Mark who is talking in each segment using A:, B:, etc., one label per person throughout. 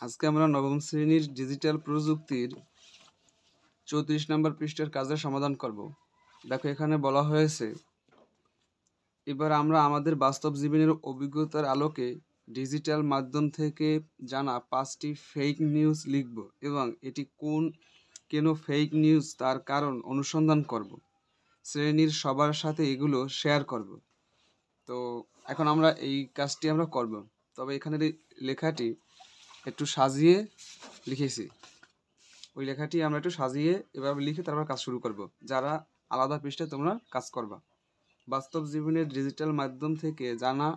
A: আজকে আমরা নবম শ্রেণীর ডিজিটাল প্রযুক্তির 34 নম্বর পৃষ্ঠার কাজের সমাধান করব। দেখো এখানে বলা হয়েছে, এবার আমরা আমাদের বাস্তব জীবনের অভিজ্ঞতার আলোকে ডিজিটাল মাধ্যম থেকে জানা 5টি ফেক নিউজ লিখব এবং এটি কেন ফেক নিউজ তার কারণ অনুসন্ধান করব। শ্রেণীর সবার সাথে এগুলো শেয়ার করব। তো এখন আমরা এই কাজটি আমরা করব। তবে এখানের এই লেখাটি একটু সাজিয়ে লিখেছি। ওই লেখাটি আমরা একটু সাজিয়ে এভাবে লিখে তারপর কাজ শুরু করব। যারা আলাদা পৃষ্ঠায় তোমরা কাজ করবা। বাস্তব জীবনের ডিজিটাল মাধ্যম থেকে জানা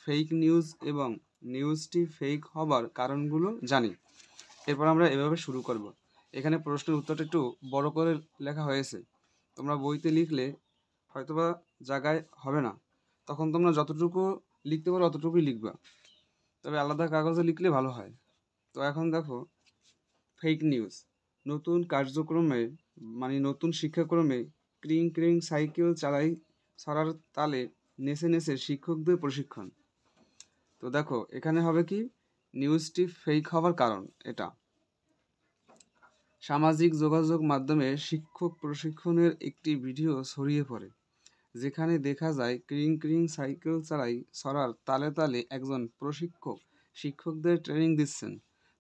A: ফেক নিউজ এবং নিউজটি ফেক হবার কারণগুলো জানি। এরপর আমরা এভাবে শুরু করব। এখানে প্রশ্নের উত্তরটা একটু বড় করে লেখা হয়েছে। তোমরা বইতে লিখলে হয়তোবা জায়গায় হবে না, তখন তোমরা যতটুকু লিখতে পারো অতটুকুই লিখবা, তবে আলাদা কাগজে লিখলে ভালো হয়। তো এখন দেখো, ফেক নিউজ। নতুন কার্যক্রমে নতুন শিক্ষাক্রমে ক্রিং ক্রিং সাইকেল চালাই ছড়ার তালে নেচে নেচে শিক্ষকদের প্রশিক্ষণ। তো দেখো এখানে হবে কি, নিউজটি ফেক হওয়ার কারণ এটা। সামাজিক যোগাযোগ মাধ্যমে শিক্ষক প্রশিক্ষণের একটি ভিডিও ছড়িয়ে পড়ে, যেখানে দেখা যায় ক্রিং ক্রিং সাইকেল চালাই ছড়ার তালে তালে একজন প্রশিক্ষক শিক্ষকদের ট্রেনিং দিচ্ছেন।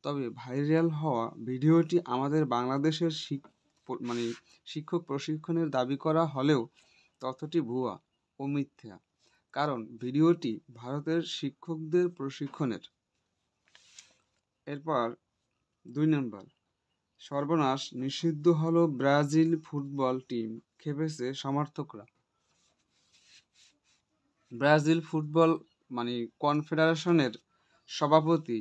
A: তবে ভাইরাল হওয়া ভিডিওটি আমাদের বাংলাদেশের শিক্ষক প্রশিক্ষণের দাবি করা হলেও তথ্যটি ভুয়া ও মিথ্যা, কারণ ভিডিওটি ভারতের শিক্ষকদের প্রশিক্ষণের। এরপর 2 নম্বর, সর্বনাশ, নিষিদ্ধ হলো ব্রাজিল ফুটবল টিম, খেপেছে সমর্থকরা। ব্রাজিল ফুটবল কনফেডারেশনের সভাপতি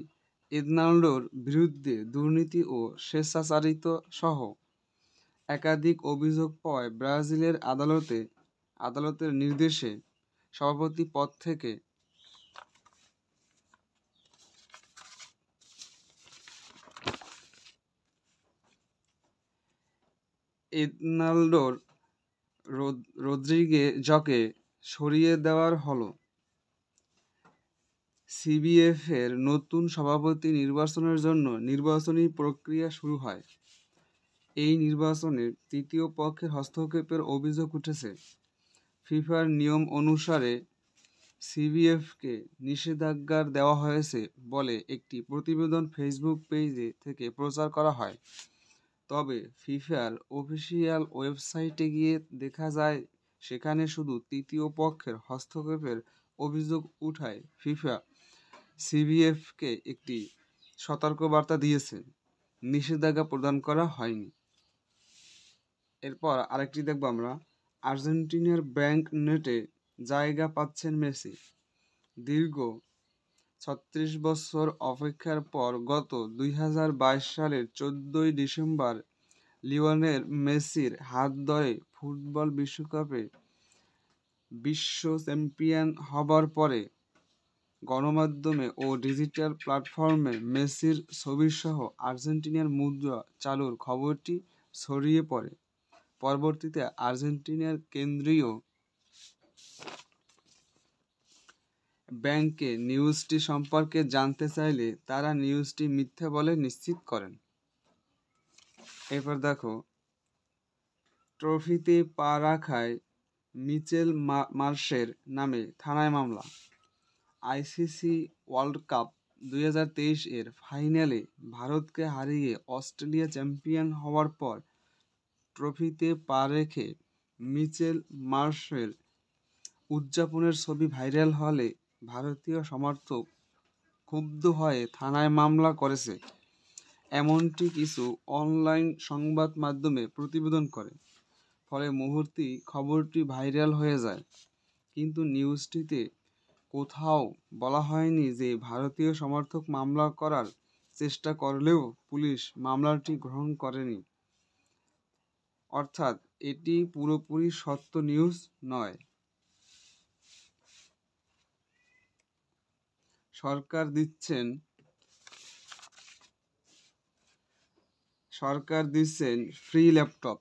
A: এদনাল্ডোর বিরুদ্ধে দুর্নীতি ও স্বেচ্ছাচারিত সহ একাধিক অভিযোগ পাওয়ায় ব্রাজিলের আদালতের নির্দেশে সভাপতি পদ থেকে এদনাল্ডোর রদ্রিগেজকে সরিয়ে দেওয়ার হলো। সিবিএফ-এর নতুন সভাপতি নির্বাচনের জন্য নির্বাচনী প্রক্রিয়া শুরু হয়। এই নির্বাচনে তৃতীয় পক্ষের হস্তক্ষেপের অভিযোগ উঠেছে। ফিফার নিয়ম অনুসারে সিবিএফকে নিষেধাজ্ঞা দেওয়া হয়েছে বলে একটি প্রতিবেদন ফেসবুক পেজে থেকে প্রচার করা হয়। তবে ফিফার অফিসিয়াল ওয়েবসাইটে গিয়ে দেখা যায় সেখানে শুধু তৃতীয় পক্ষের হস্তক্ষেপের অভিযোগ উঠায় ফিফা সিবিএফকে একটি সতর্কবার্তা দিয়েছে, নিষেধাজ্ঞা প্রদান করা হয়নি। এরপর আরেকটি দেখব আমরা, আর্জেন্টিনার ব্যাংক নেটে জায়গা পাচ্ছেন মেসি। দীর্ঘ 36 বছর অপেক্ষার পর গত 2022 সালের 14 ডিসেম্বর লিওনেল মেসির হাত ধরে ফুটবল বিশ্বকাপে বিশ্ব চ্যাম্পিয়ন হবার পরে গণমাধ্যমে ও ডিজিটাল প্ল্যাটফর্মে মেসির ছবিসহ আর্জেন্টিনার মুদ্রা চালুর খবরটি ছড়িয়ে পড়ে। পরবর্তীতে আর্জেন্টিনার কেন্দ্রীয় ব্যাংকে নিউজটি সম্পর্কে জানতে চাইলে তারা নিউজটি মিথ্যা বলে নিশ্চিত করেন। এরপর দেখো, ট্রফিতে পা রাখায় মিচেল মার্শের নামে থানায় মামলা। আইসিসি ওয়ার্ল্ড কাপ 2023 এর ফাইনালে ভারতকে হারিয়ে অস্ট্রেলিয়া চ্যাম্পিয়ন হওয়ার পর ট্রফিতে পা রেখে মিচেল মার্শের উদযাপনের ছবি ভাইরাল হলে ভারতীয় সমর্থক ক্ষুব্ধ হয়ে থানায় মামলা করেছে। এমনটি কিছু অনলাইন সংবাদ মাধ্যমে প্রতিবেদন করে, ফলে মুহূর্তেই খবরটি ভাইরাল হয়ে যায়। কিন্তু নিউজটিতে কোথাও বলা হয়নি যে ভারতীয় সমর্থক মামলা করার চেষ্টা করলেও পুলিশ মামলাটি গ্রহণ করেনি। অর্থাৎ এটি পুরোপুরি সত্য নিউজ নয়। সরকার দিচ্ছেন ফ্রি ল্যাপটপ।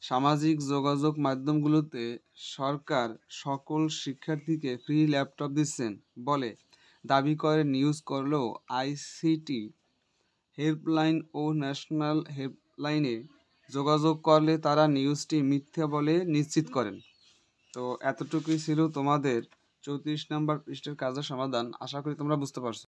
A: সামাজিক যোগাযোগ মাধ্যমগুলোতে সরকার সকল শিক্ষার্থীকে ফ্রি ল্যাপটপ দিচ্ছেন বলে দাবি করে নিউজ করলেও আইসিটি হেল্পলাইন ও ন্যাশনাল হেল্পলাইনে যোগাযোগ করলে তারা নিউজটি মিথ্যা বলে নিশ্চিত করেন। তো এতটুকুই ছিল তোমাদের 34 নম্বর পৃষ্ঠার কাজের সমাধান। আশা করি তোমরা বুঝতে পারছো।